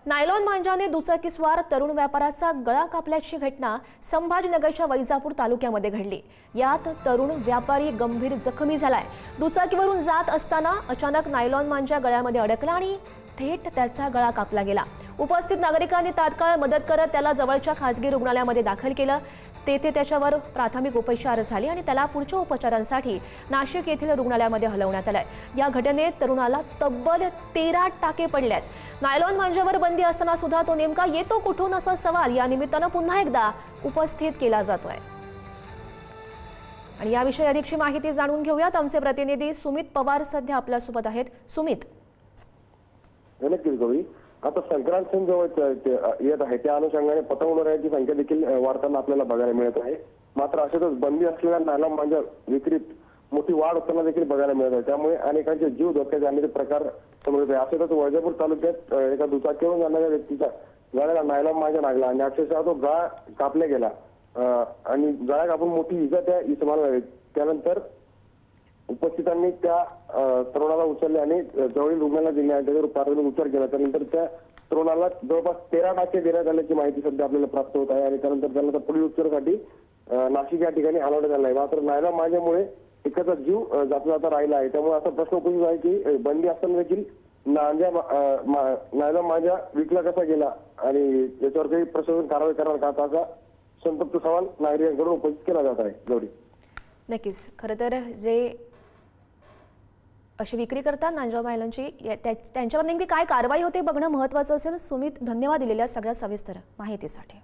Nylon मांजाने दुचाकीस्वार तरुण व्यापाऱ्याचा गळा कापल्याची घटना संभाजीनगरच्या वैजापूर तालुक्यामध्ये घडली। यात तरुण व्यापारी गंभीर जखमी झालाय। दुचाकीवरून जात असताना अचानक नायलॉन मांजा गळ्यामध्ये अडकला आणि थेट त्याचा गळा कापला गेला। उपस्थित नागरिकांनी तात्काळ मदत करत त्याला जवळच्या खासगी रुग्णालयामध्ये दाखल केलं। तेथे त्याच्यावर प्राथमिक उपचार झाले आणि त्याला पुढच्या उपचारांसाठी नाशिक येथील रुग्णालयामध्ये हलवण्यात आले। या घटनेत तरुणाला तब्बल 13 टाके पडलेत। नायलॉन मांजावर बंदी असताना सुद्धा तो नेमका येतो कुठून असा सवाल या निमित्तानं पुन्हा एकदा उपस्थित केला जातोय। आणि याविषयी अधिकची माहिती जाणून घेऊयात। आमचे प्रतिनिधी सुमित पवार सध्या आपल्या सोबत आहेत। सुमित, आता संक्रांत सण जवळ येत आहे, त्या अनुषंगाने पतंगोडऱ्यांची संख्या देखील वाढताना आपल्याला बघायला मिळत आहे। मात्र अशातच बंदी असलेल्या नायलॉन मांजा विक्रीत मोठी वाढ होताना देखील बघायला मिळत आहे। त्यामुळे अनेकांचे जीव धोक्यात जाण्याचे प्रकार समोर येत आहे। अशातच वैजापूर तालुक्यात एका दुचाकीवरून जाणाऱ्या व्यक्तीचा गळ्याला नायलॉन मांजा लागला आणि अक्षरशः तो गळा कापला गेला आणि गळा कापून मोठी इजा त्या इसमाला झाली। त्यानंतर उपस्थितांनी त्या तरुणाला उचलले आणि जवळील रुग्णालयात दिले आणि त्याच्यावर प्राथमिक उपचार केला। त्यानंतर त्या तरुणाला जवळपास 13 टाके देण्यात आल्याची माहिती सध्या आपल्याला प्राप्त होत आहे आणि त्यानंतर त्याला पुढील उपचारासाठी नाशिक या ठिकाणी हलवण्यात आलं आहे। मात्र नायलॉन मांजामुळे एकाचा जीव जाता जाता राहिला आहे। त्यामुळे असा प्रश्न उपस्थित आहे की बंदी असताना देखील नायलॉन मांजा विकला कसा गेला आणि याच्यावर काही प्रशासन कारवाई करणार का, असा संतप्त सवाल नागरिकांकडून उपस्थित केला जात आहे। गौरी, नक्कीच खरं तर जे अशी विक्री करतात नायलॉन मांजाची त्यांच्यावर नेमकी काय कारवाई होते बघणं महत्त्वाचं असेल। सुमित, धन्यवाद दिलेल्या सगळ्या सविस्तर माहितीसाठी।